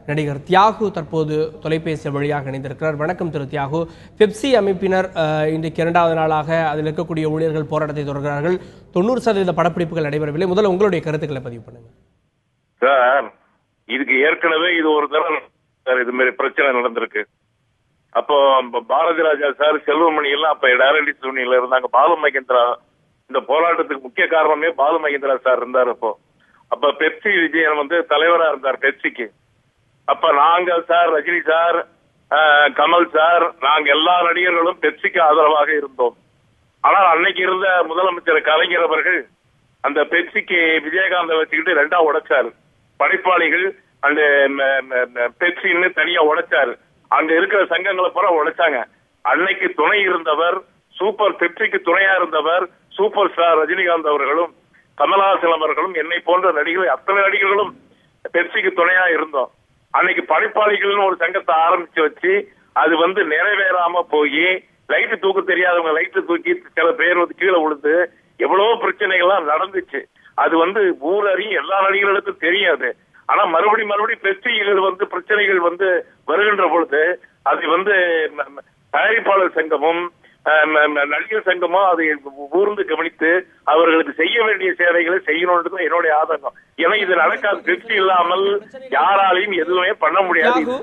நடிகர் தியாகு தற்போது தொலைபேசி வழியாக இணைந்திருக்கிறார். வணக்கம் திரு தியாகு. பெப்சி அமைப்பினர் இன்றைக்கு 2வது நாளாக அதில் இருக்கக்கூடிய ஊழியர்கள் போராட்டத்தை தொடர்கிறார்கள். 90% படப்பிடிப்புகள் நடைபெறவில்லை. முதல்ல உங்களுடைய கருத்துக்களை பதிவு பண்ணுங்க சார். இதுக்கு ஏற்கனவே இது ஒரு தரம் சார் இது மாதிரி பிரச்சனை நடந்திருக்கு. அப்போ பாரதி ராஜா சார், செல்வமணி எல்லாம் அப்ப டைரக்டர் யூனியன்ல இருந்தாங்க. பாலு மகேந்திரா இந்த போராட்டத்துக்கு முக்கிய காரணமே பாலு மகேந்திரா சார் இருந்தார். அப்ப பெப்சி விஜயன் தலைவரா இருந்தார் பெப்சிக்கு. அப்ப நாங்க sir, Rajini sir, Kamal sir, நாங்க எல்லா நடிகர்களும் பெப்சிக்கு ஆதரவாக இருந்தோம். ஆனால் அன்னைக்கு இருந்த முதலமைச்சர் கலைஞர் அவர்கள் அந்த பெப்சிக்கு விஜயகாந்தை வச்சுக்கிட்டு 2ஆ உடைச்சாரு. படைப்பாளிகள் அந்த பெப்சின்னு தனியா உடைச்சாரு. அங்க இருக்கிற சங்கங்களை பூரா உடைச்சாங்க. அன்னைக்கு துணை இருந்தவர், சூப்பர் பெப்சிக்கு துணையா இருந்தவர் சூப்பர் ஸ்டார் ரஜினிகாந்த் அவர்களும் கமல்ஹாசன் அவர்களும் என்னை போன்ற நடிகர்கள் அத்தனை நடிகர்களும் பெப்சிக்கு துணையா இருந்தோம். அன்னைக்கு படைப்பாளிகள்னு ஒரு சங்கத்தை ஆரம்பிச்சு வச்சு அது நிறைவேறாம போய் லைட்டு தூக்க தெரியாதவங்க லைட்டு தூக்கி சில பேர் கீழே விழுந்து எவ்வளவோ பிரச்சனைகள்லாம் நடந்துச்சு. அது ஊரறியும் எல்லா நடிகர்களுக்கும் தெரியாது. ஆனா மறுபடியும் பெப்சிகள் பிரச்சனைகள் வருகின்ற பொழுது அது தயாரிப்பாளர் சங்கமும் நடிகர் சங்கமும் அதை ஊர்ந்து கவனித்து அவர்களுக்கு செய்ய வேண்டிய சேவைகளை செய்யணும்ன்றது என்னுடைய ஆதங்கம். ஏன்னா இது நடக்காது. பெப்சி இல்லாமல் யாராலையும் எதுவுமே பண்ண முடியாது.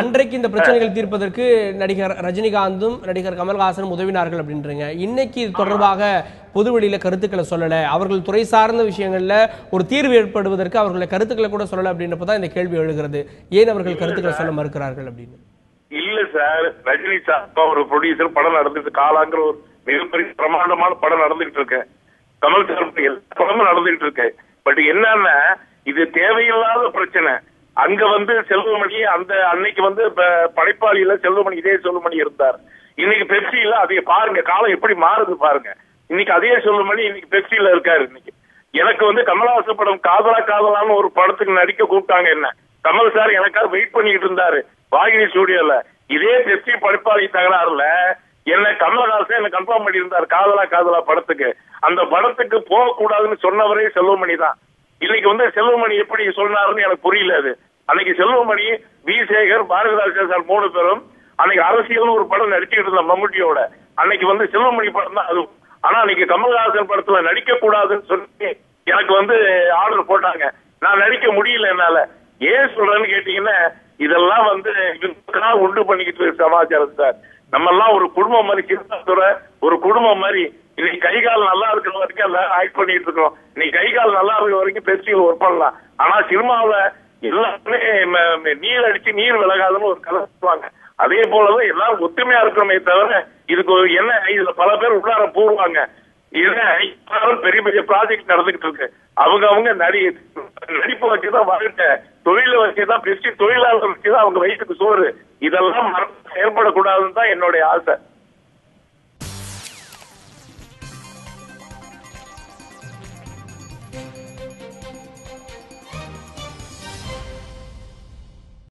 அன்றைக்கு இந்த பிரச்சனைகள் தீர்ப்பதற்கு நடிகர் ரஜினிகாந்தும் நடிகர் கமல்ஹாசனும் உதவினார்கள் அப்படின்றீங்க. இன்னைக்கு இது தொடர்பாக பொதுவெளியில கருத்துக்களை சொல்லல, அவர்கள் துறை சார்ந்த விஷயங்கள்ல ஒரு தீர்வு ஏற்படுவதற்கு அவர்களுடைய கருத்துக்களை கூட சொல்லல அப்படின்றப்பதான் இந்த கேள்வி எழுகிறது. ஏன் அவர்கள் கருத்துக்களை சொல்ல மறுக்கிறார்கள் அப்படின்னு? இல்ல சார், ரஜினி சார் ஒரு ப்ரொடியூசர், படம் நடந்துட்டு காலாங்கிற ஒரு மிகப்பெரிய பிரமாண்டமான படம் நடந்துகிட்டு இருக்கு. கமல் சார் எல்லா படமும் நடந்துகிட்டு இருக்கு. பட் என்னன்னா இது தேவையில்லாத பிரச்சனை. அங்க செல்வமணி அந்த அன்னைக்கு படைப்பாளியில செல்வமணி, இதே செல்வமணி இருந்தார். இன்னைக்கு பெப்சியில அதை பாருங்க, காலம் எப்படி மாறுது பாருங்க. இன்னைக்கு அதே செல்வமணி இன்னைக்கு பெப்சியில இருக்காரு. இன்னைக்கு எனக்கு கமல்ஹாசன் படம் காதலா காதலான்னு ஒரு படத்துக்கு நடிக்க கூப்பிட்டாங்க. என்ன கமல் சார் எனக்காக வெயிட் பண்ணிட்டு இருந்தாரு வாகினி ஸ்டுடியோல. இதே பெப்சி படைப்பாளி தகராறுல என்ன கமல்ஹாசன் என்ன கன்ஃபார்ம் பண்ணியிருந்தார் காதலா காதலா படத்துக்கு. அந்த படத்துக்கு போக கூடாதுன்னு சொன்னவரே செல்வமணி தான். இன்னைக்கு செல்வமணி எப்படி சொன்னாருன்னு எனக்கு புரியல. அது அன்னைக்கு செல்வமணி, வி சேகர், பாரதி ராஜா சார் 3 பேரும் அன்னைக்கு அரசியல்னு ஒரு படம் நடிச்சுக்கிட்டு இருந்த மம்முட்டியோட. அன்னைக்கு செல்வமணி படம் தான் அது. ஆனா அன்னைக்கு கமல்ஹாசன் படத்துல நடிக்க கூடாதுன்னு சொல்லி எனக்கு ஆர்டர் போட்டாங்க. நான் நடிக்க முடியல என்னால. ஏன் சொல்றேன்னு கேட்டீங்கன்னா இதெல்லாம் உண்டு பண்ணிக்கிட்டு சமாச்சாரம் சார். நம்ம எல்லாம் ஒரு குடும்பம் மாதிரி, சின்னத்துறை ஒரு குடும்பம் மாதிரி. இன்னைக்கு கை கால் நல்லா இருக்கிற வரைக்கும் எல்லாம் ஆக்ட் பண்ணிட்டு இருக்கோம். இன்னைக்கு கை கால் நல்லா இருக்கிற வரைக்கும் பெப்சியில் ஒர்க் பண்ணலாம். ஆனா சினிமாவில எல்லாருமே நீர் அடிச்சு நீர் விலகாதுன்னு ஒரு கதை சொல்லுவாங்க. அதே போலதான் எல்லாரும் ஒத்துமையா இருக்கிறோமே தவிர இதுக்கு என்ன இதுல பல பேர் உள்ளார போடுவாங்க. பெரிய பெரிய ப்ராஜெக்ட் நடந்துகிட்டு இருக்கு. அவங்க நடிப்பு வச்சுதான் வாழ்க்கை, தொழில வச்சுதான் பெப்சி தொழிலாளர் வச்சுதான் அவங்க வயிற்றுக்கு சோறு. இதெல்லாம் செயல்படக்கூடாதுன்னு தான் என்னுடைய ஆசை.